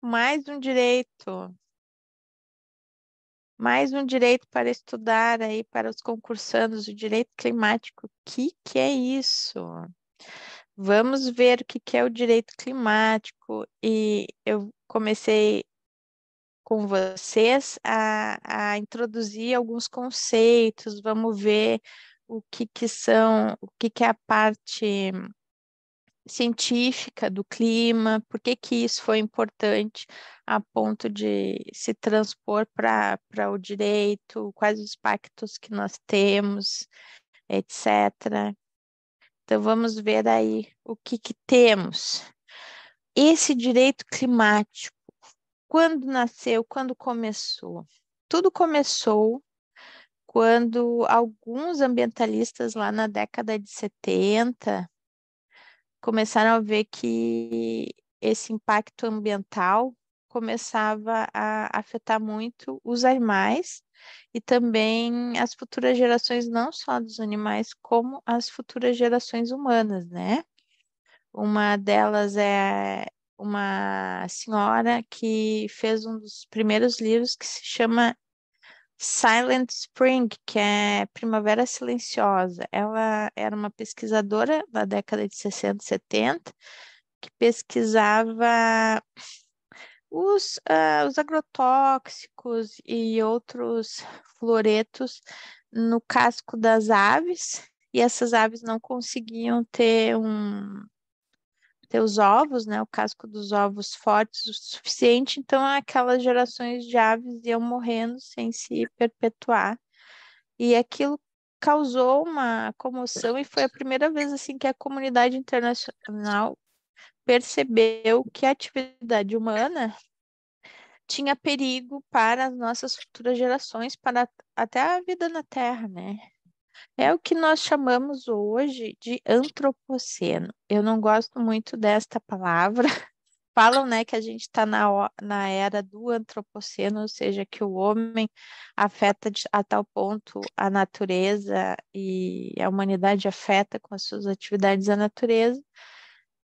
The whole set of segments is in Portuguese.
mais um direito para estudar aí para os concursandos, o direito climático. O que é isso? Vamos ver o que é o direito climático. E eu comecei com vocês a introduzir alguns conceitos. Vamos ver o que é a parte científica do clima, por que que isso foi importante a ponto de se transpor para o direito, quais os pactos que nós temos, etc. Então vamos ver aí o que temos. Esse direito climático, quando nasceu, quando começou? Tudo começou quando alguns ambientalistas lá na década de 70 começaram a ver que esse impacto ambiental começava a afetar muito os animais e também as futuras gerações, não só dos animais, como as futuras gerações humanas, né? Uma delas é uma senhora que fez um dos primeiros livros que se chama Silent Spring, que é Primavera Silenciosa. Ela era uma pesquisadora da década de 60 e 70, que pesquisava os agrotóxicos e outros fluoretos no casco das aves, e essas aves não conseguiam ter os ovos, né, o casco dos ovos fortes o suficiente, então aquelas gerações de aves iam morrendo sem se perpetuar. E aquilo causou uma comoção e foi a primeira vez assim que a comunidade internacional percebeu que a atividade humana tinha perigo para as nossas futuras gerações, para até a vida na Terra, né? É o que nós chamamos hoje de antropoceno. Eu não gosto muito desta palavra. Falam, né, que a gente está na era do antropoceno, ou seja, que o homem afeta a tal ponto a natureza e a humanidade afeta com as suas atividades a natureza,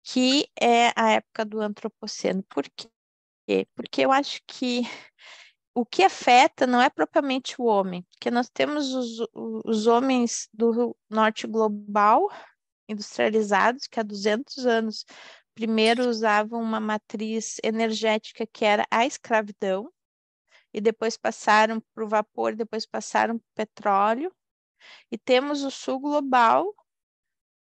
que é a época do antropoceno. Por quê? Porque eu acho que o que afeta não é propriamente o homem, porque nós temos os homens do norte global industrializados, que há 200 anos primeiro usavam uma matriz energética que era a escravidão, e depois passaram para o vapor, depois passaram para o petróleo, e temos o sul global,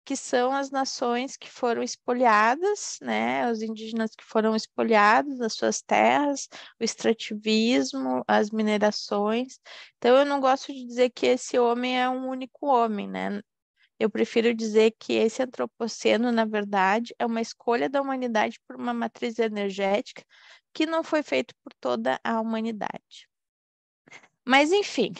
que são as nações que foram expoliadas, né, os indígenas que foram expoliados das suas terras, o extrativismo, as minerações. Então, eu não gosto de dizer que esse homem é um único homem, né? Eu prefiro dizer que esse antropoceno, na verdade, é uma escolha da humanidade por uma matriz energética que não foi feito por toda a humanidade. Mas, enfim,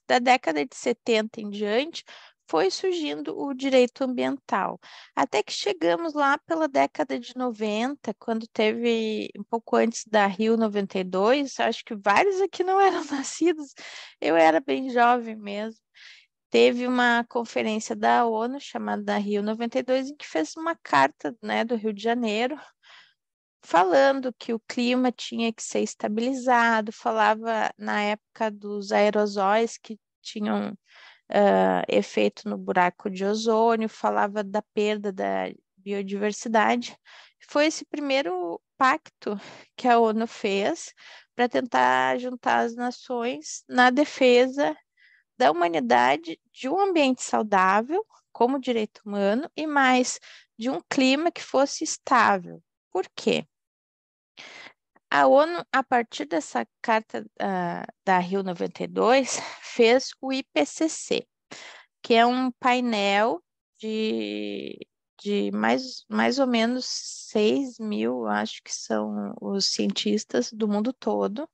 da década de 70 em diante, foi surgindo o direito ambiental. Até que chegamos lá pela década de 90, quando teve, um pouco antes da Rio 92, acho que vários aqui não eram nascidos, eu era bem jovem mesmo. Teve uma conferência da ONU chamada Rio 92, em que fez uma carta, né, do Rio de Janeiro, falando que o clima tinha que ser estabilizado, falava na época dos aerosóis que tinham efeito no buraco de ozônio, falava da perda da biodiversidade. Foi esse primeiro pacto que a ONU fez para tentar juntar as nações na defesa da humanidade, de um ambiente saudável, como direito humano, e mais de um clima que fosse estável. Por quê? A ONU, a partir dessa carta da Rio 92, fez o IPCC, que é um painel de mais ou menos 6.000, acho que são os cientistas do mundo todo,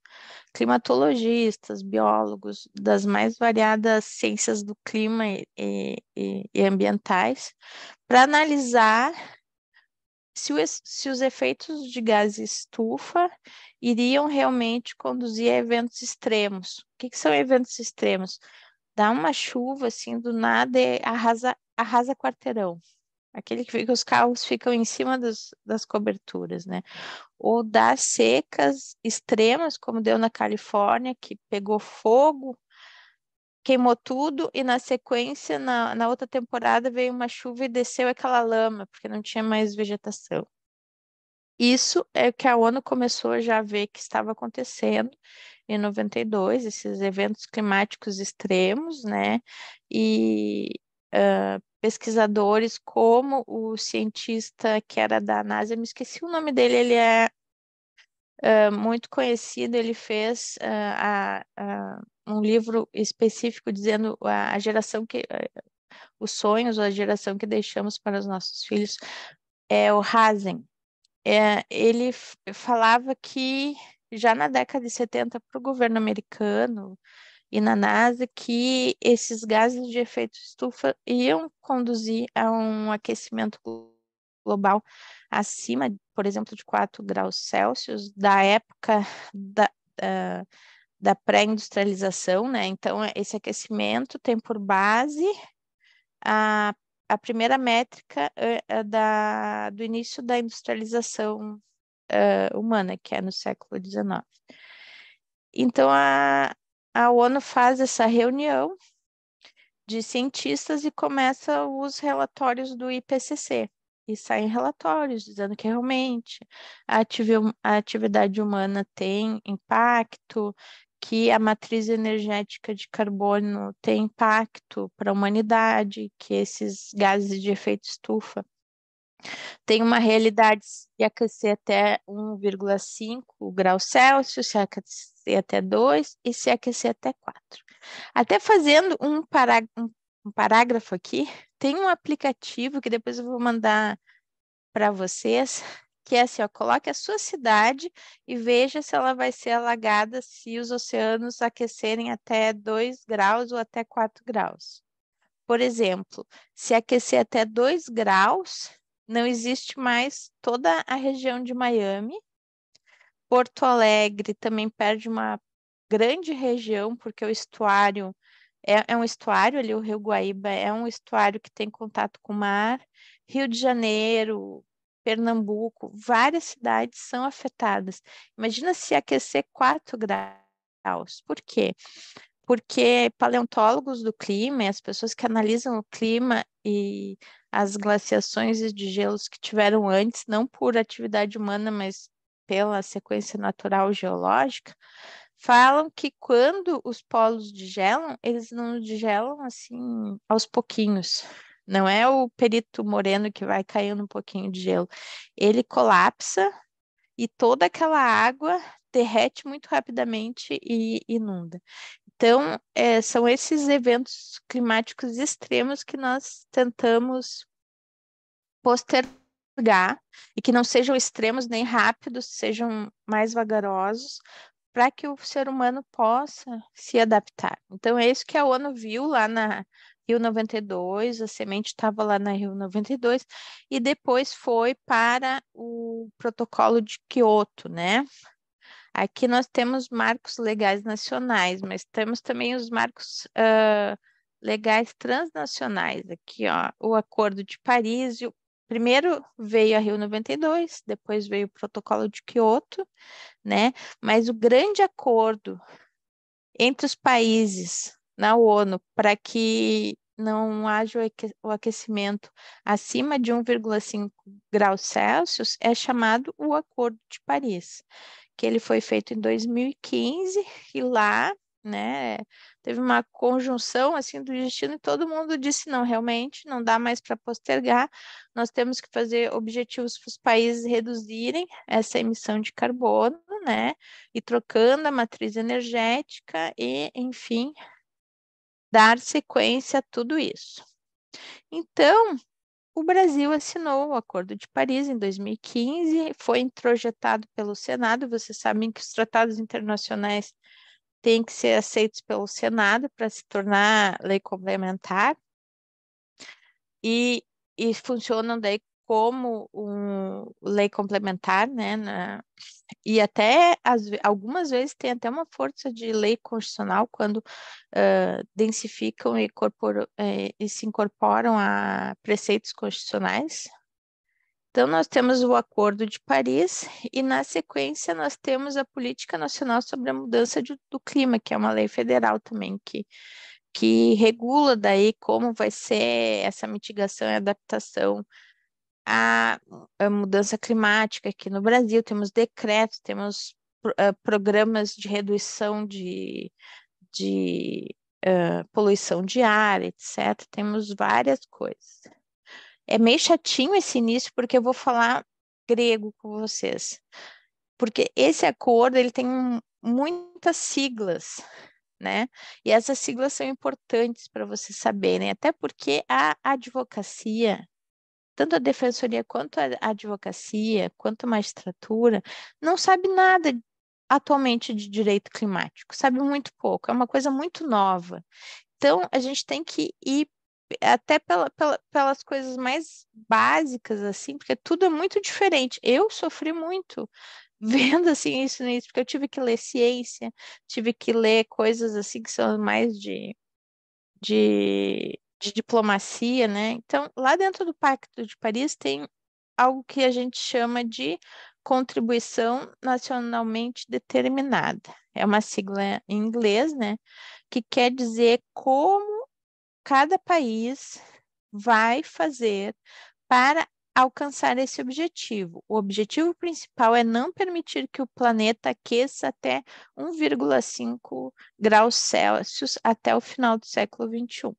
climatologistas, biólogos das mais variadas ciências do clima e ambientais, para analisar se os efeitos de gás estufa iriam realmente conduzir a eventos extremos. O que são eventos extremos? Dá uma chuva assim do nada e arrasa quarteirão. aquele que os carros ficam em cima das coberturas, né? Ou das secas extremas, como deu na Califórnia, que pegou fogo, queimou tudo, e na sequência, na outra temporada, veio uma chuva e desceu aquela lama, porque não tinha mais vegetação. Isso é o que a ONU começou já a ver que estava acontecendo em 92, esses eventos climáticos extremos, né? E pesquisadores como o cientista que era da NASA, eu me esqueci o nome dele, ele é muito conhecido, ele fez um livro específico dizendo a geração que, os sonhos, ou a geração que deixamos para os nossos filhos, é o Hazen. Ele falava que já na década de 70 para o governo americano e na NASA, que esses gases de efeito estufa iam conduzir a um aquecimento global acima, por exemplo, de 4 graus Celsius da época da, da, da pré-industrialização, né? Então, esse aquecimento tem por base a, a primeira métrica do início da industrialização humana, que é no século XIX. Então, a ONU faz essa reunião de cientistas e começa os relatórios do IPCC. E saem relatórios dizendo que realmente a atividade humana tem impacto, que a matriz energética de carbono tem impacto para a humanidade, que esses gases de efeito estufa tem uma realidade se aquecer até 1,5 graus Celsius, se aquecer até 2 e se aquecer até 4. Até fazendo um parágrafo aqui, tem um aplicativo que depois eu vou mandar para vocês, que é assim, ó, coloque a sua cidade e veja se ela vai ser alagada se os oceanos aquecerem até 2 graus ou até 4 graus. Por exemplo, se aquecer até 2 graus, não existe mais toda a região de Miami. Porto Alegre também perde uma grande região, porque o estuário é um estuário ali, o Rio Guaíba é um estuário que tem contato com o mar. Rio de Janeiro, Pernambuco, várias cidades são afetadas. Imagina se aquecer 4 graus. Por quê? Porque paleontólogos do clima e as pessoas que analisam o clima e as glaciações de gelos que tiveram antes, não por atividade humana, mas pela sequência natural geológica, falam que quando os polos degelam, eles não degelam assim aos pouquinhos. Não é o perito moreno que vai caindo um pouquinho de gelo. Ele colapsa e toda aquela água derrete muito rapidamente e inunda. Então, são esses eventos climáticos extremos que nós tentamos postergar e que não sejam extremos nem rápidos, sejam mais vagarosos, para que o ser humano possa se adaptar. Então, é isso que a ONU viu lá na Rio 92, a semente estava lá na Rio 92, e depois foi para o protocolo de Quioto, né? Aqui nós temos marcos legais nacionais, mas temos também os marcos legais transnacionais. Aqui, ó, o Acordo de Paris. Primeiro veio a Rio 92, depois veio o Protocolo de Quioto, né? Mas o grande acordo entre os países na ONU para que não haja o aquecimento acima de 1,5 graus Celsius é chamado o Acordo de Paris, que ele foi feito em 2015 e lá, né, teve uma conjunção assim do destino e todo mundo disse não, realmente não dá mais para postergar, nós temos que fazer objetivos para os países reduzirem essa emissão de carbono, né, e trocando a matriz energética e, enfim, dar sequência a tudo isso. Então, o Brasil assinou o Acordo de Paris em 2015, foi introjetado pelo Senado. Vocês sabem que os tratados internacionais têm que ser aceitos pelo Senado para se tornar lei complementar e, funcionam daí como lei complementar, né, e até algumas vezes tem até uma força de lei constitucional quando densificam e se incorporam a preceitos constitucionais. Então, nós temos o Acordo de Paris e, na sequência, nós temos a Política Nacional sobre a Mudança do Clima, que é uma lei federal também, que regula daí como vai ser essa mitigação e adaptação à mudança climática aqui no Brasil. Temos decretos, temos programas de redução de poluição de ar, etc. Temos várias coisas. É meio chatinho esse início, porque eu vou falar grego com vocês. Porque esse acordo, ele tem muitas siglas, né? E essas siglas são importantes para vocês saberem, até porque a advocacia, tanto a defensoria quanto a advocacia, quanto a magistratura, não sabe nada atualmente de direito climático, sabe muito pouco, é uma coisa muito nova. Então, a gente tem que ir até pelas coisas mais básicas, assim, porque tudo é muito diferente. Eu sofri muito vendo, assim, isso nisso, porque eu tive que ler ciência, tive que ler coisas, assim, que são mais de diplomacia, né? Então, lá dentro do Pacto de Paris tem algo que a gente chama de contribuição nacionalmente determinada. É uma sigla em inglês, né? Que quer dizer como cada país vai fazer para alcançar esse objetivo. O objetivo principal é não permitir que o planeta aqueça até 1,5 graus Celsius até o final do século XXI.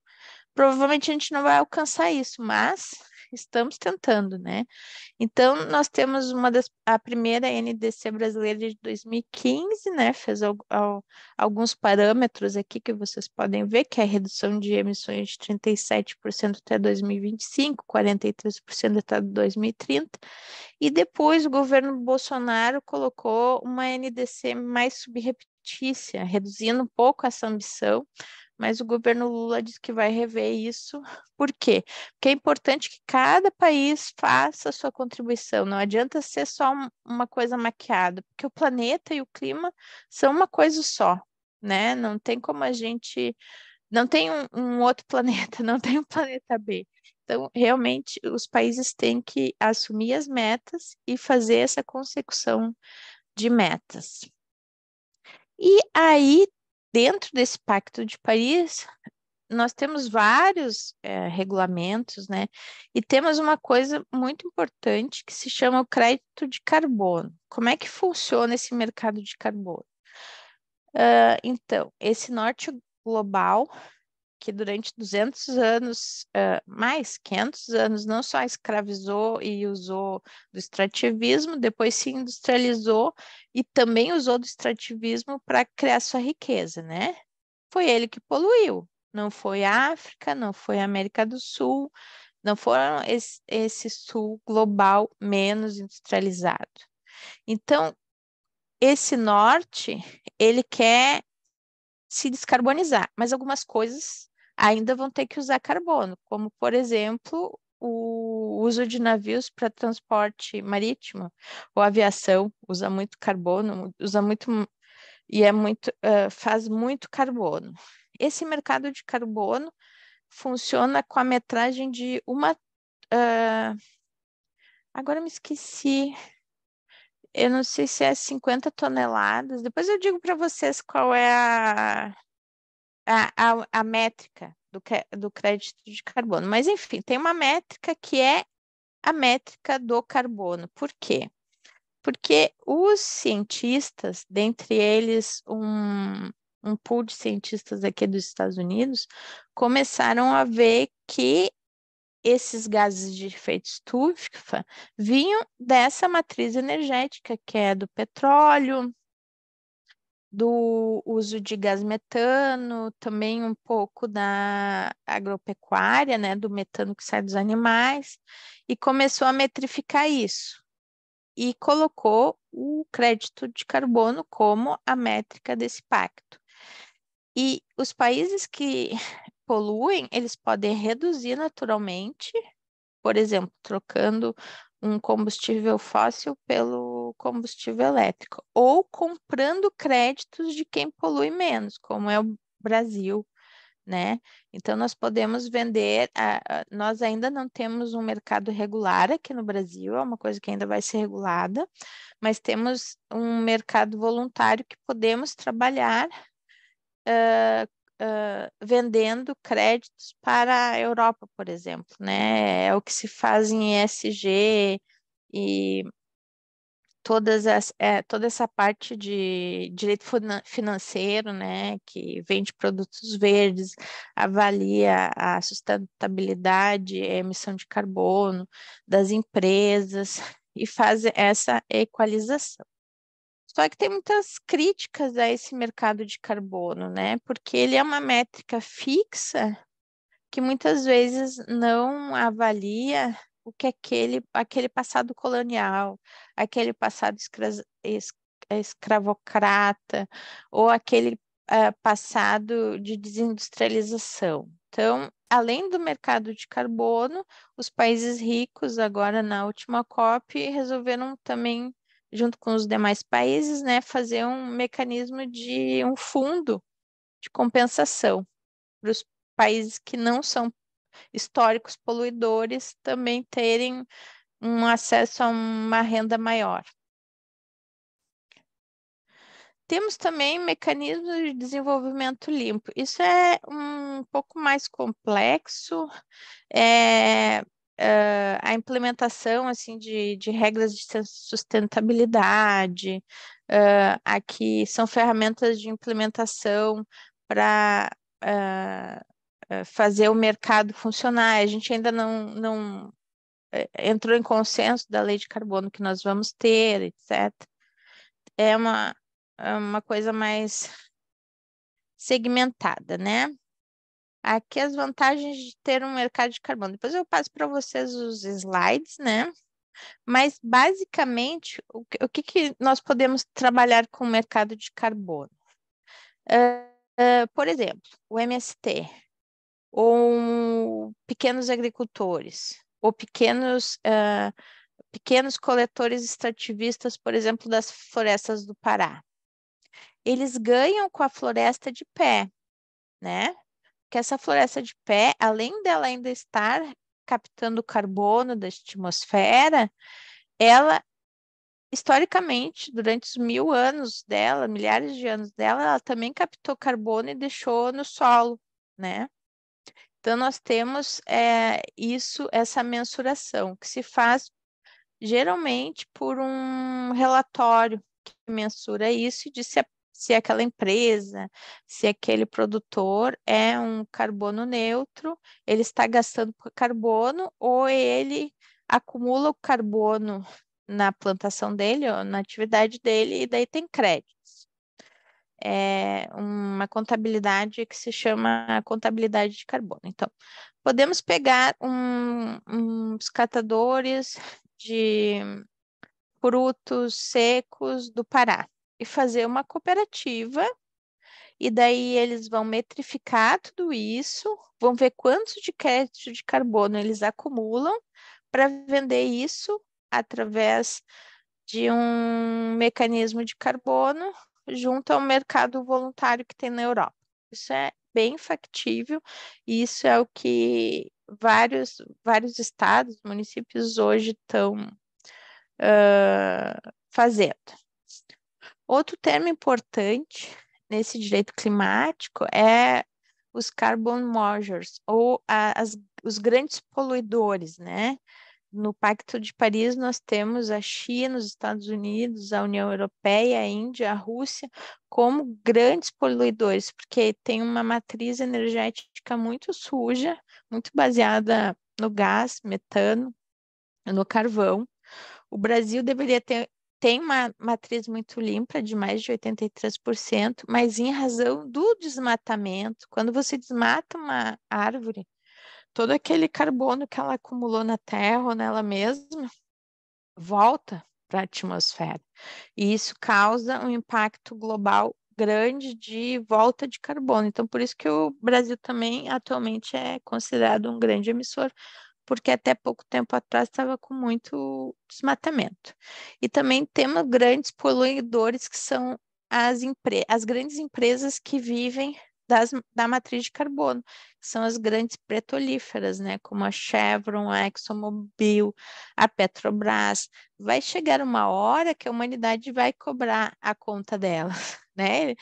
Provavelmente a gente não vai alcançar isso, mas estamos tentando, né? Então, nós temos a primeira NDC brasileira de 2015, né? Fez alguns parâmetros aqui que vocês podem ver, que é a redução de emissões de 37% até 2025, 43% até 2030. E depois o governo Bolsonaro colocou uma NDC mais subreptícia, reduzindo um pouco essa ambição, mas o governo Lula diz que vai rever isso. Por quê? Porque é importante que cada país faça a sua contribuição. Não adianta ser só uma coisa maquiada, porque o planeta e o clima são uma coisa só, né? Não tem como a gente. Não tem um outro planeta, não tem um planeta B. Então, realmente, os países têm que assumir as metas e fazer essa consecução de metas. E aí, dentro desse Pacto de Paris, nós temos vários regulamentos, né? E temos uma coisa muito importante que se chama o crédito de carbono. Como é que funciona esse mercado de carbono? Então, esse norte global, que durante 200 anos, mais 500 anos, não só escravizou e usou do extrativismo, depois se industrializou e também usou do extrativismo para criar sua riqueza, né? Foi ele que poluiu. Não foi a África, não foi a América do Sul, não foram esse sul global menos industrializado. Então, esse norte, ele quer se descarbonizar, mas algumas coisas ainda vão ter que usar carbono, como, por exemplo, o uso de navios para transporte marítimo ou aviação usa muito carbono, usa muito e faz muito carbono. Esse mercado de carbono funciona com a metragem de agora me esqueci, eu não sei se é 50 toneladas, depois eu digo para vocês qual é a métrica do crédito de carbono. Mas, enfim, tem uma métrica que é a métrica do carbono. Por quê? Porque os cientistas, dentre eles um pool de cientistas aqui dos Estados Unidos, começaram a ver que esses gases de efeito estufa vinham dessa matriz energética, que é do petróleo, do uso de gás metano, também um pouco da agropecuária, né, do metano que sai dos animais, e começou a metrificar isso. E colocou o crédito de carbono como a métrica desse pacto. E os países que poluem, eles podem reduzir naturalmente, por exemplo, trocando um combustível fóssil do combustível elétrico, ou comprando créditos de quem polui menos, como é o Brasil, né? Então, nós podemos vender, nós ainda não temos um mercado regular aqui no Brasil, é uma coisa que ainda vai ser regulada, mas temos um mercado voluntário que podemos trabalhar vendendo créditos para a Europa, por exemplo, né? É o que se faz em ESG e toda essa parte de direito financeiro, né, que vende produtos verdes, avalia a sustentabilidade, a emissão de carbono das empresas e faz essa equalização. Só que tem muitas críticas a esse mercado de carbono, né? Porque ele é uma métrica fixa que muitas vezes não avalia o que aquele passado colonial, aquele passado escravocrata, ou aquele passado de desindustrialização. Então, além do mercado de carbono, os países ricos, agora na última COP, resolveram também, junto com os demais países, né, fazer um mecanismo de um fundo de compensação para os países que não são históricos poluidores também terem um acesso a uma renda maior. Temos também mecanismos de desenvolvimento limpo. Isso é um pouco mais complexo, a implementação assim, de regras de sustentabilidade, aqui são ferramentas de implementação para fazer o mercado funcionar. A gente ainda não entrou em consenso da lei de carbono que nós vamos ter, etc. É uma coisa mais segmentada, né? Aqui as vantagens de ter um mercado de carbono. Depois eu passo para vocês os slides, né? Mas, basicamente, o que nós podemos trabalhar com o mercado de carbono? Por exemplo, o MST, ou pequenos agricultores, ou pequenos coletores extrativistas, por exemplo, das florestas do Pará. Eles ganham com a floresta de pé, né? Que essa floresta de pé, além dela ainda estar captando carbono da atmosfera, ela, historicamente, durante os 1000 anos dela, milhares de anos dela, ela também captou carbono e deixou no solo, né? Então, nós temos essa mensuração, que se faz geralmente por um relatório que mensura isso e diz se aquela empresa, se aquele produtor é um carbono neutro, ele está gastando carbono ou ele acumula o carbono na plantação dele ou na atividade dele e daí tem créditos. É uma contabilidade que se chama contabilidade de carbono. Então, podemos pegar uns catadores de frutos secos do Pará e fazer uma cooperativa, e daí eles vão metrificar tudo isso, vão ver quantos de crédito de carbono eles acumulam para vender isso através de um mecanismo de carbono junto ao mercado voluntário que tem na Europa. Isso é bem factível e isso é o que vários estados, municípios hoje estão fazendo. Outro termo importante nesse direito climático é os carbon mergers, ou os grandes poluidores, né? No Pacto de Paris, nós temos a China, os Estados Unidos, a União Europeia, a Índia, a Rússia, como grandes poluidores, porque tem uma matriz energética muito suja, muito baseada no gás, metano, no carvão. O Brasil tem uma matriz muito limpa, de mais de 83%, mas em razão do desmatamento, quando você desmata uma árvore, todo aquele carbono que ela acumulou na terra ou nela mesma volta para a atmosfera. E isso causa um impacto global grande de volta de carbono. Então, por isso que o Brasil também atualmente é considerado um grande emissor, porque até pouco tempo atrás estava com muito desmatamento. E também temos grandes poluidores que são as grandes empresas que vivem da matriz de carbono, que são as grandes petrolíferas, né, como a Chevron, a ExxonMobil, a Petrobras. Vai chegar uma hora que a humanidade vai cobrar a conta delas, né?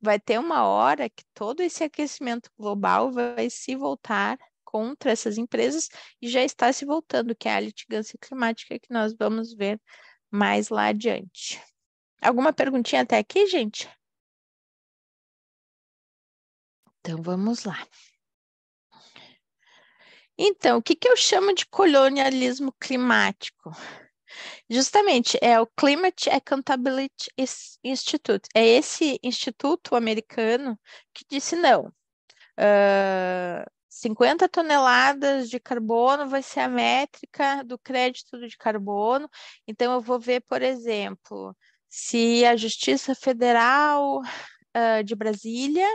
Vai ter uma hora que todo esse aquecimento global vai se voltar contra essas empresas e já está se voltando, que é a litigância climática que nós vamos ver mais lá adiante. Alguma perguntinha até aqui, gente? Então vamos lá. Então, o que eu chamo de colonialismo climático? Justamente, é o Climate Accountability Institute. É esse instituto americano que disse não. 50 toneladas de carbono vai ser a métrica do crédito de carbono. Então, eu vou ver, por exemplo, se a Justiça Federal de Brasília,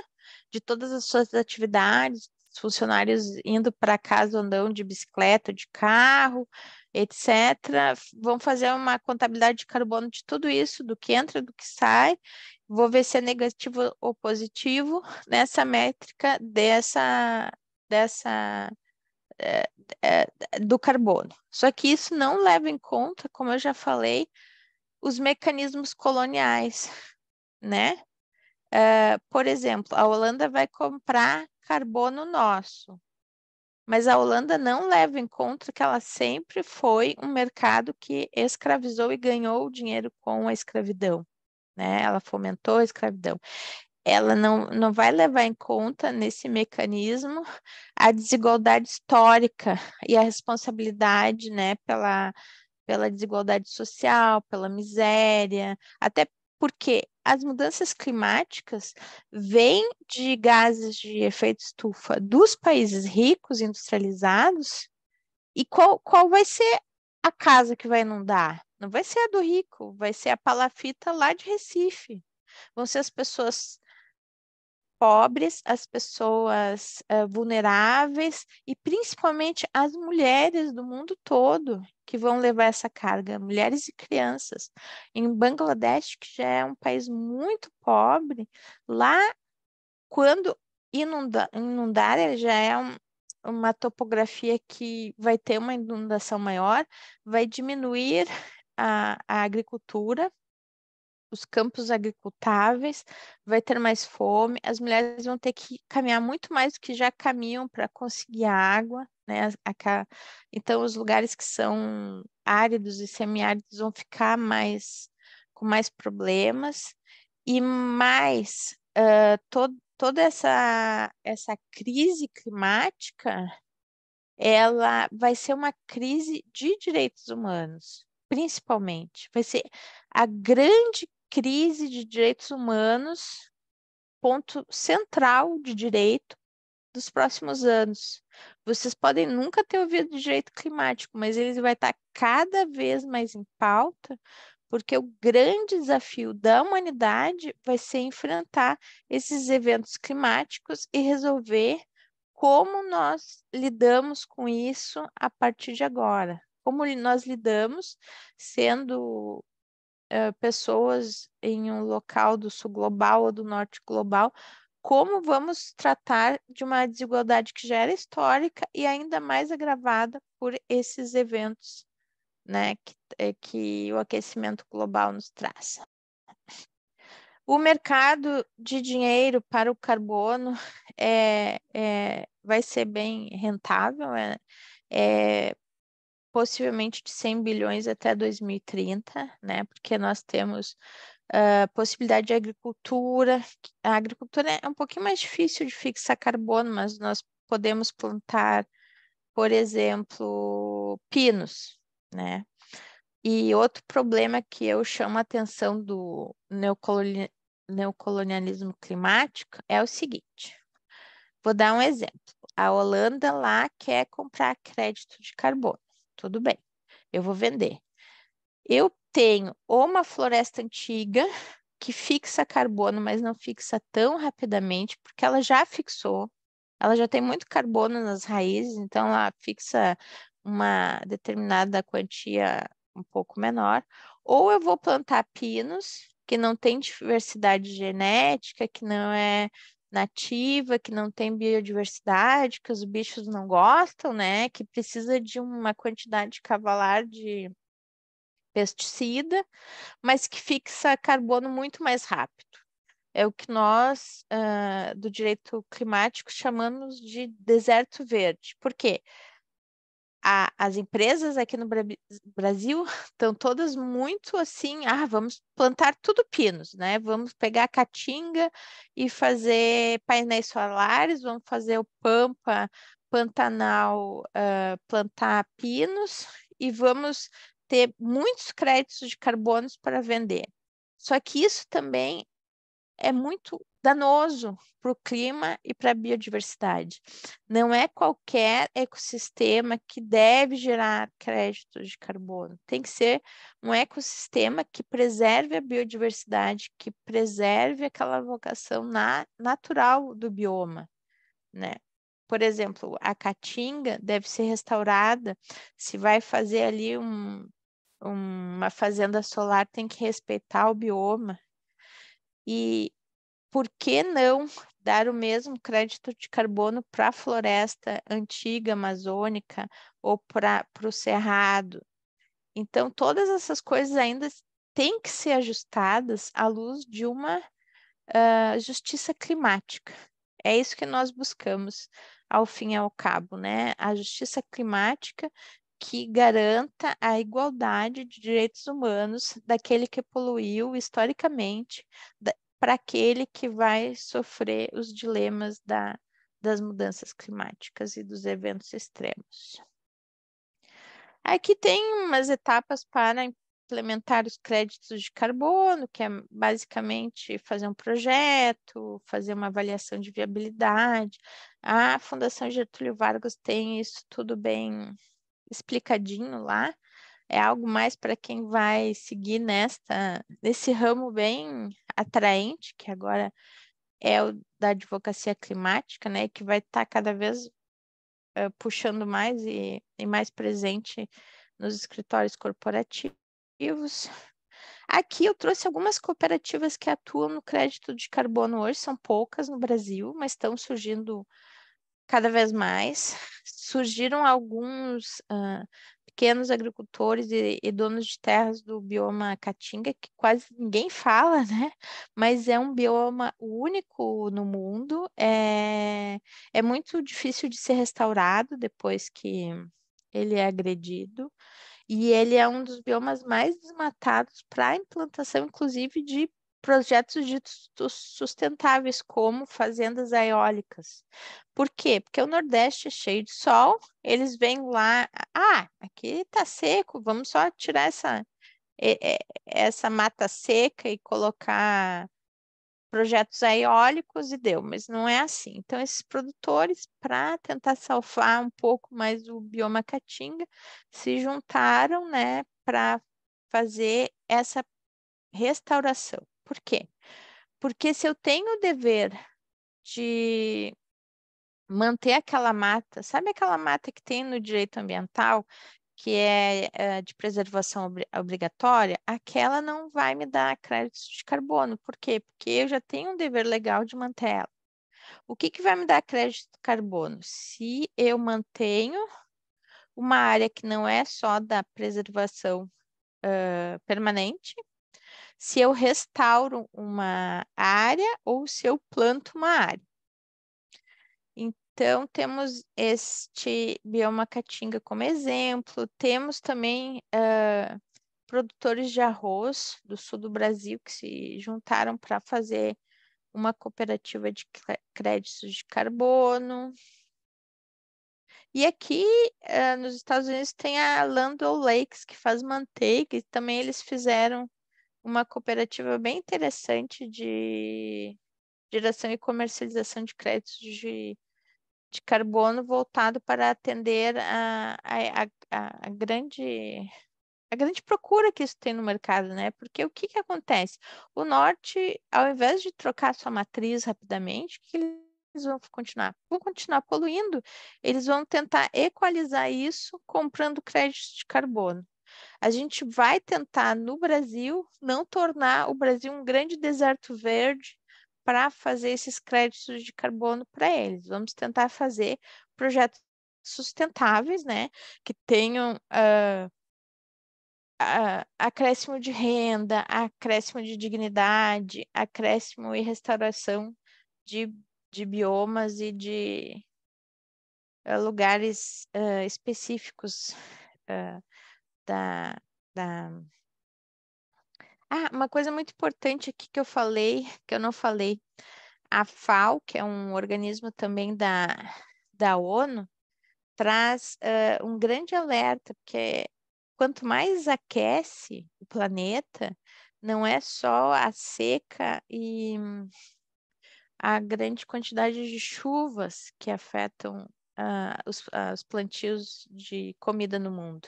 de todas as suas atividades, funcionários indo para casa andando de bicicleta, de carro, etc., vão fazer uma contabilidade de carbono de tudo isso, do que entra, do que sai. Vou ver se é negativo ou positivo nessa métrica dessa do carbono. Só que isso não leva em conta, como eu já falei, os mecanismos coloniais, né? Por exemplo, a Holanda vai comprar carbono nosso, mas a Holanda não leva em conta que ela sempre foi um mercado que escravizou e ganhou dinheiro com a escravidão, né? Ela fomentou a escravidão. Ela não vai levar em conta nesse mecanismo a desigualdade histórica e a responsabilidade, né, pela desigualdade social, pela miséria, até porque as mudanças climáticas vêm de gases de efeito estufa dos países ricos, industrializados, e qual vai ser a casa que vai inundar? Não vai ser a do rico, vai ser a palafita lá de Recife. Vão ser as pessoas pobres, as pessoas vulneráveis e principalmente as mulheres do mundo todo que vão levar essa carga, mulheres e crianças. Em Bangladesh, que já é um país muito pobre, lá quando inundar, ele já é uma topografia que vai ter uma inundação maior, vai diminuir a agricultura, os campos agricultáveis, vai ter mais fome, as mulheres vão ter que caminhar muito mais do que já caminham para conseguir a água, né? Então, os lugares que são áridos e semiáridos vão ficar com mais problemas e mais toda essa crise climática, ela vai ser uma crise de direitos humanos, principalmente. Vai ser a grande crise de direitos humanos, ponto central de direito dos próximos anos. Vocês podem nunca ter ouvido de direito climático, mas ele vai estar cada vez mais em pauta, porque o grande desafio da humanidade vai ser enfrentar esses eventos climáticos e resolver como nós lidamos com isso a partir de agora. Como nós lidamos sendo pessoas em um local do sul global ou do norte global, como vamos tratar de uma desigualdade que já era histórica e ainda mais agravada por esses eventos, né, que o aquecimento global nos traz. O mercado de dinheiro para o carbono vai ser bem rentável, é possivelmente de 100 bilhões até 2030, né? Porque nós temos possibilidade de agricultura. A agricultura é um pouquinho mais difícil de fixar carbono, mas nós podemos plantar, por exemplo, pinos, né? E outro problema que eu chamo a atenção do neocolonialismo climático é o seguinte: vou dar um exemplo. A Holanda lá quer comprar crédito de carbono. Tudo bem, eu vou vender. Eu tenho uma floresta antiga que fixa carbono, mas não fixa tão rapidamente, porque ela já fixou ela já tem muito carbono nas raízes, então ela fixa uma determinada quantia um pouco menor. Ou eu vou plantar pinos, que não tem diversidade genética, que não é nativa, que não tem biodiversidade, que os bichos não gostam, né? Que precisa de uma quantidade cavalar de pesticida, mas que fixa carbono muito mais rápido. É o que nós, do direito climático, chamamos de deserto verde. Por quê? As empresas aqui no Brasil estão todas muito assim, vamos plantar tudo pinos, né? Vamos pegar a caatinga e fazer painéis solares, vamos fazer o Pampa, Pantanal, plantar pinos e vamos ter muitos créditos de carbono para vender. Só que isso também é muito danoso para o clima e para a biodiversidade. Não é qualquer ecossistema que deve gerar créditos de carbono. Tem que ser um ecossistema que preserve a biodiversidade, que preserve aquela vocação natural do bioma, né? Por exemplo, a caatinga deve ser restaurada. Se vai fazer ali uma fazenda solar, tem que respeitar o bioma. E por que não dar o mesmo crédito de carbono para a floresta antiga amazônica ou para o cerrado? Então, todas essas coisas ainda têm que ser ajustadas à luz de uma justiça climática. É isso que nós buscamos, ao fim e ao cabo, né? A justiça climática que garanta a igualdade de direitos humanos daquele que poluiu historicamente, para aquele que vai sofrer os dilemas das mudanças climáticas e dos eventos extremos. Aqui tem umas etapas para implementar os créditos de carbono, que é basicamente fazer um projeto, fazer uma avaliação de viabilidade. A Fundação Getúlio Vargas tem isso tudo bem explicadinho lá. É algo mais para quem vai seguir nesse ramo bem atraente, que agora é o da advocacia climática, né? Que vai estar cada vez puxando mais e mais presente nos escritórios corporativos. Aqui eu trouxe algumas cooperativas que atuam no crédito de carbono hoje, são poucas no Brasil, mas estão surgindo cada vez mais. Surgiram alguns pequenos agricultores e donos de terras do bioma Caatinga, que quase ninguém fala, né? Mas é um bioma único no mundo. É muito difícil de ser restaurado depois que ele é agredido. E ele é um dos biomas mais desmatados para a implantação, inclusive, de projetos ditos sustentáveis, como fazendas eólicas. Por quê? Porque o Nordeste é cheio de sol, eles vêm lá, aqui tá seco, vamos só tirar essa mata seca e colocar projetos eólicos e deu, mas não é assim. Então, esses produtores, para tentar salvar um pouco mais o bioma caatinga, se juntaram, né, para fazer essa restauração. Por quê? Porque se eu tenho o dever de manter aquela mata, sabe aquela mata que tem no direito ambiental, que é de preservação obrigatória, aquela não vai me dar créditos de carbono. Por quê? Porque eu já tenho um dever legal de manter ela. O que vai me dar crédito de carbono? Se eu mantenho uma área que não é só da preservação permanente, se eu restauro uma área ou se eu planto uma área. Então, temos este bioma caatinga como exemplo, temos também produtores de arroz do sul do Brasil que se juntaram para fazer uma cooperativa de créditos de carbono. E aqui nos Estados Unidos tem a Land O'Lakes, que faz manteiga, e também eles fizeram uma cooperativa bem interessante de geração e comercialização de créditos de carbono voltado para atender a grande procura que isso tem no mercado, né? Porque o que acontece? O norte, ao invés de trocar sua matriz rapidamente, o que ele vão continuar poluindo, eles vão tentar equalizar isso comprando créditos de carbono. A gente vai tentar, no Brasil, não tornar o Brasil um grande deserto verde para fazer esses créditos de carbono para eles. Vamos tentar fazer projetos sustentáveis, né, que tenham acréscimo de renda, acréscimo de dignidade, acréscimo e restauração de biomas e de lugares específicos da, da. Uma coisa muito importante aqui que eu falei, que eu não falei, a FAO, que é um organismo também da ONU, traz um grande alerta, porque quanto mais aquece o planeta, não é só a seca e a grande quantidade de chuvas que afetam os plantios de comida no mundo.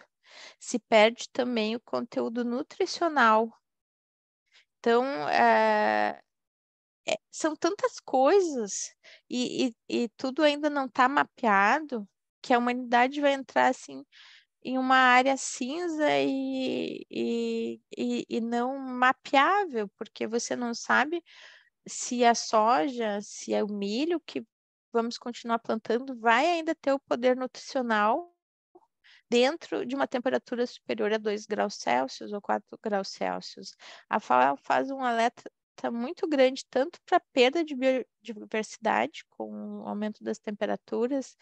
Se perde também o conteúdo nutricional. Então, são tantas coisas e tudo ainda não está mapeado que a humanidade vai entrar assim em uma área cinza e não mapeável, porque você não sabe se a soja, se é o milho que vamos continuar plantando, vai ainda ter o poder nutricional dentro de uma temperatura superior a 2 graus Celsius ou 4 graus Celsius. A FAO faz um alerta muito grande, tanto para a perda de biodiversidade com o aumento das temperaturas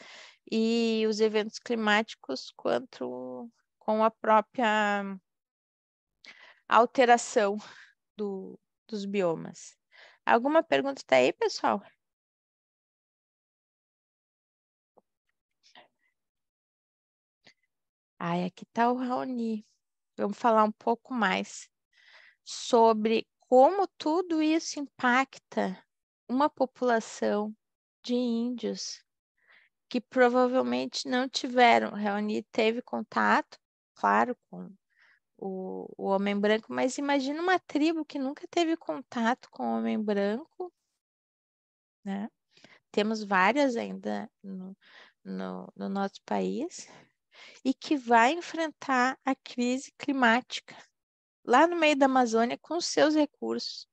e os eventos climáticos, quanto com a própria alteração dos biomas. Alguma pergunta está aí, pessoal? Aqui está o Raoni. Vamos falar um pouco mais sobre como tudo isso impacta uma população de índios que provavelmente não tiveram. Raoni teve contato, claro, com o homem branco, mas imagina uma tribo que nunca teve contato com o homem branco, né? Temos várias ainda no nosso país, e que vai enfrentar a crise climática lá no meio da Amazônia com os seus recursos,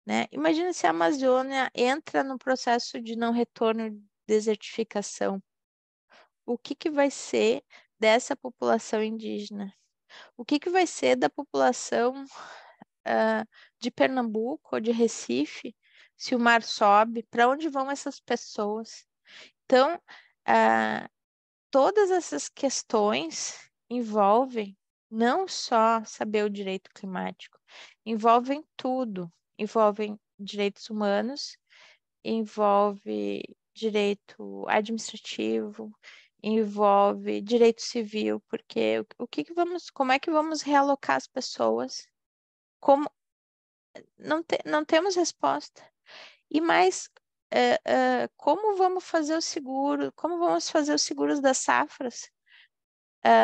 né? Imagina se a Amazônia entra no processo de não retorno, de desertificação. O que vai ser dessa população indígena? O que vai ser da população de Pernambuco ou de Recife se o mar sobe? Para onde vão essas pessoas? Então, todas essas questões envolvem não só saber o direito climático, envolvem tudo, envolvem direitos humanos, envolve direito administrativo, envolve direito civil, porque como é que vamos realocar as pessoas? Como não temos resposta. E mais, como vamos fazer o seguro? Como vamos fazer os seguros das safras?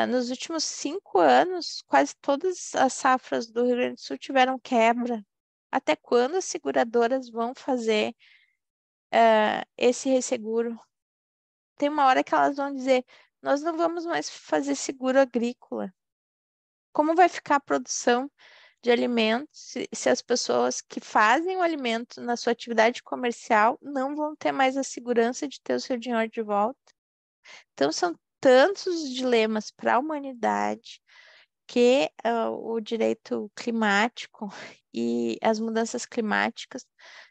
Nos últimos 5 anos, quase todas as safras do Rio Grande do Sul tiveram quebra. Até quando as seguradoras vão fazer esse resseguro? Tem uma hora que elas vão dizer: nós não vamos mais fazer seguro agrícola. Como vai ficar a produção de alimentos se as pessoas que fazem o alimento na sua atividade comercial não vão ter mais a segurança de ter o seu dinheiro de volta? Então, são tantos dilemas para a humanidade que o direito climático e as mudanças climáticas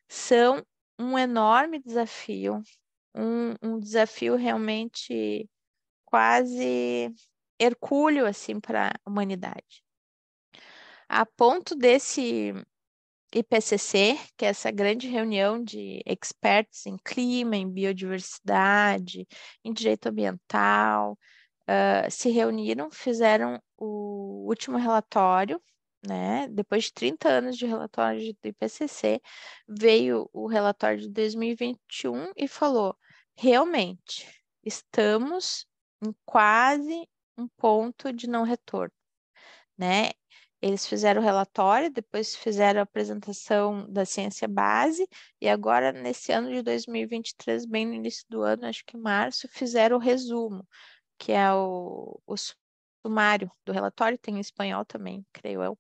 são um enorme desafio, um desafio realmente quase hercúleo assim para a humanidade. A ponto desse IPCC, que é essa grande reunião de experts em clima, em biodiversidade, em direito ambiental, se reuniram, fizeram o último relatório, né? Depois de 30 anos de relatório do IPCC, veio o relatório de 2021 e falou: realmente, estamos em quase um ponto de não retorno, né? Eles fizeram o relatório, depois fizeram a apresentação da ciência base, e agora, nesse ano de 2023, bem no início do ano, acho que em março, fizeram o resumo, que é o sumário do relatório, tem em espanhol também, creio eu,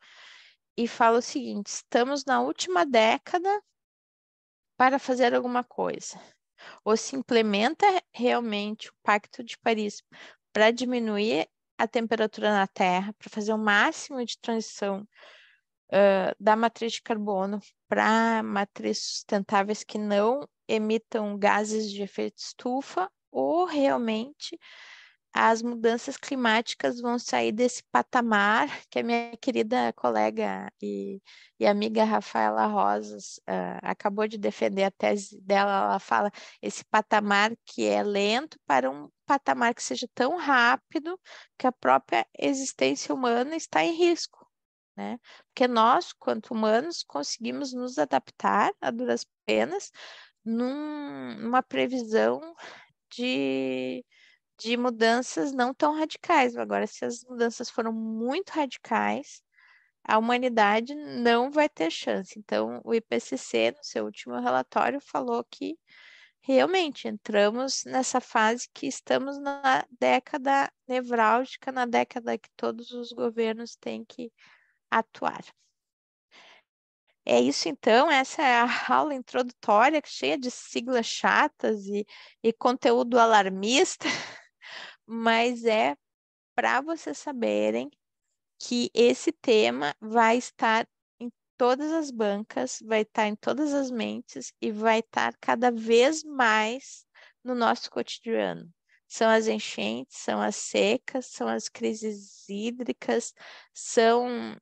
e fala o seguinte: estamos na última década para fazer alguma coisa. Ou se implementa realmente o Pacto de Paris para diminuir a temperatura na Terra, para fazer o máximo de transição da matriz de carbono para matrizes sustentáveis que não emitam gases de efeito estufa, ou realmente as mudanças climáticas vão sair desse patamar que a minha querida colega e amiga Rafaela Rosas acabou de defender a tese dela. Ela fala esse patamar que é lento para um patamar que seja tão rápido que a própria existência humana está em risco, né? Porque nós, quanto humanos, conseguimos nos adaptar a duras penas numa previsão de de mudanças não tão radicais. Agora, se as mudanças foram muito radicais, a humanidade não vai ter chance. Então, o IPCC, no seu último relatório, falou que realmente entramos nessa fase que estamos na década nevrálgica, na década que todos os governos têm que atuar. É isso então, essa é a aula introdutória, cheia de siglas chatas e conteúdo alarmista, mas é para vocês saberem que esse tema vai estar em todas as bancas, vai estar em todas as mentes e vai estar cada vez mais no nosso cotidiano. São as enchentes, são as secas, são as crises hídricas, são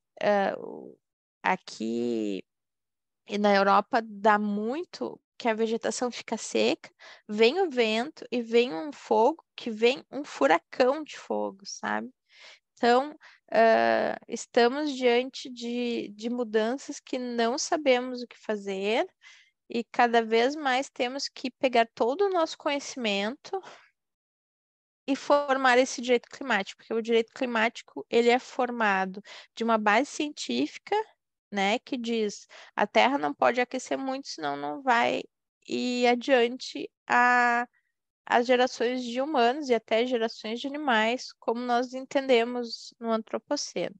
aqui e na Europa dá muito que a vegetação fica seca, vem o vento e vem um fogo, que vem um furacão de fogo, sabe? Então, estamos diante de mudanças que não sabemos o que fazer e cada vez mais temos que pegar todo o nosso conhecimento e formar esse direito climático, porque o direito climático ele é formado de uma base científica, né, que diz a Terra não pode aquecer muito, senão não vai ir adiante as gerações de humanos e até gerações de animais, como nós entendemos no antropoceno.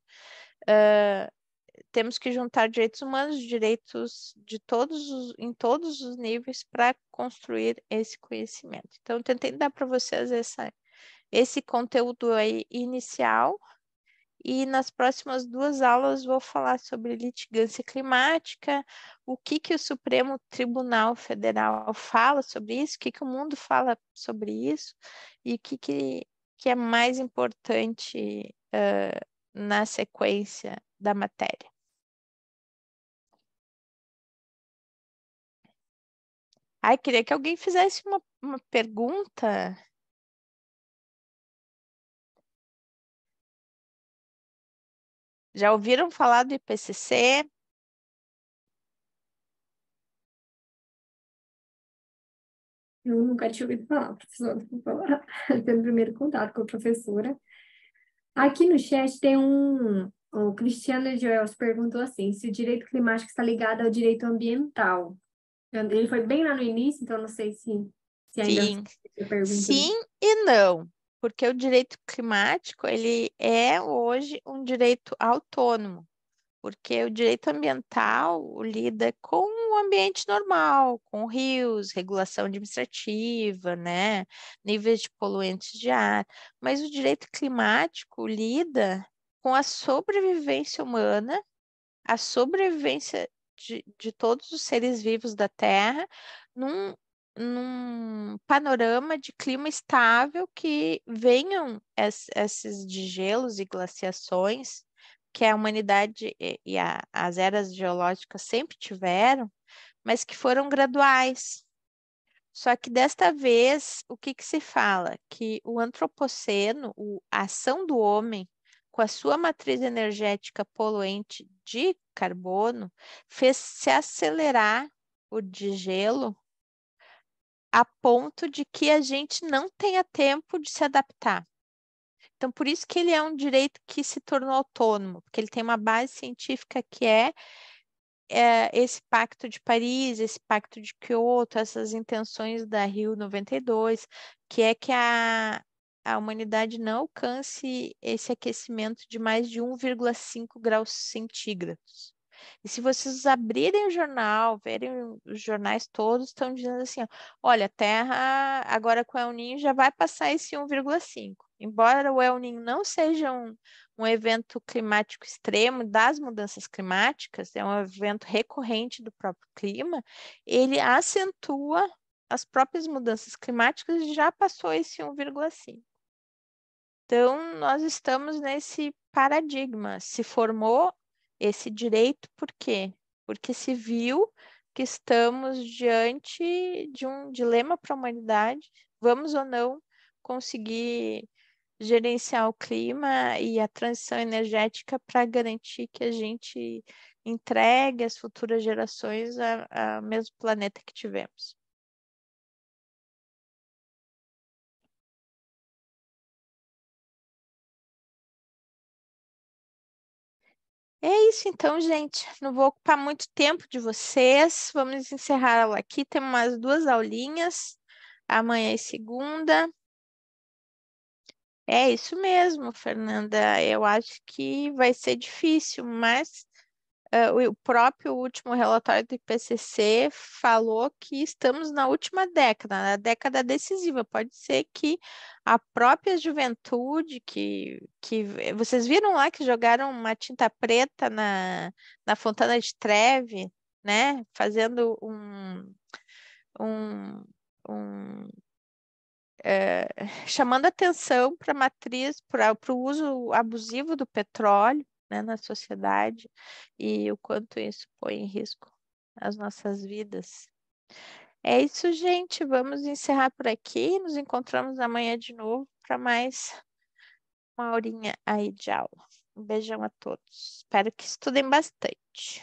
Temos que juntar direitos humanos, direitos de em todos os níveis para construir esse conhecimento. Então, eu tentei dar para vocês esse conteúdo aí inicial. E nas próximas duas aulas vou falar sobre litigância climática, o que o Supremo Tribunal Federal fala sobre isso, o que o mundo fala sobre isso e o que é mais importante na sequência da matéria. Ai, queria que alguém fizesse uma pergunta. Já ouviram falar do IPCC? Eu nunca tinha ouvido falar, professora. Vou falar. Pelo primeiro contato com a professora. Aqui no chat tem o Cristiano Joels perguntou assim, se o direito climático está ligado ao direito ambiental. Ele foi bem lá no início, então não sei se ainda Sim, a pergunta. sim e não, porque o direito climático ele é hoje um direito autônomo, porque o direito ambiental lida com o ambiente normal, com rios, regulação administrativa, né, níveis de poluentes de ar, mas o direito climático lida com a sobrevivência humana, a sobrevivência de todos os seres vivos da Terra num, num panorama de clima estável que venham esses gelos e glaciações que a humanidade e as eras geológicas sempre tiveram, mas que foram graduais. Só que desta vez, o que se fala? Que o antropoceno, a ação do homem com a sua matriz energética poluente de carbono, fez se acelerar o degelo a ponto de que a gente não tenha tempo de se adaptar. Então, por isso que ele é um direito que se tornou autônomo, porque ele tem uma base científica que esse Pacto de Paris, esse Pacto de Kyoto, essas intenções da Rio 92, que é que a humanidade não alcance esse aquecimento de mais de 1,5 graus centígrados. E se vocês abrirem o jornal, verem os jornais todos, estão dizendo assim, ó, olha, a Terra agora com o El Niño já vai passar esse 1,5. Embora o El Niño não seja um evento climático extremo das mudanças climáticas, é um evento recorrente do próprio clima, ele acentua as próprias mudanças climáticas e já passou esse 1,5. Então, nós estamos nesse paradigma. Se formou esse direito, por quê? Porque se viu que estamos diante de um dilema para a humanidade. Vamos ou não conseguir gerenciar o clima e a transição energética para garantir que a gente entregue às futuras gerações o mesmo planeta que tivemos. É isso então, gente. Não vou ocupar muito tempo de vocês. Vamos encerrar a aula aqui. Temos umas 2 aulinhas. Amanhã é segunda. É isso mesmo, Fernanda. Eu acho que vai ser difícil, mas o próprio último relatório do IPCC falou que estamos na última década, na década decisiva. Pode ser que a própria juventude, que vocês viram lá que jogaram uma tinta preta na Fontana de Trevi, né? Fazendo um, um chamando atenção para a matriz, para o uso abusivo do petróleo, né, na sociedade e o quanto isso põe em risco as nossas vidas. É isso, gente. Vamos encerrar por aqui. Nos encontramos amanhã de novo para mais uma horinha aí de aula. Um beijão a todos. Espero que estudem bastante.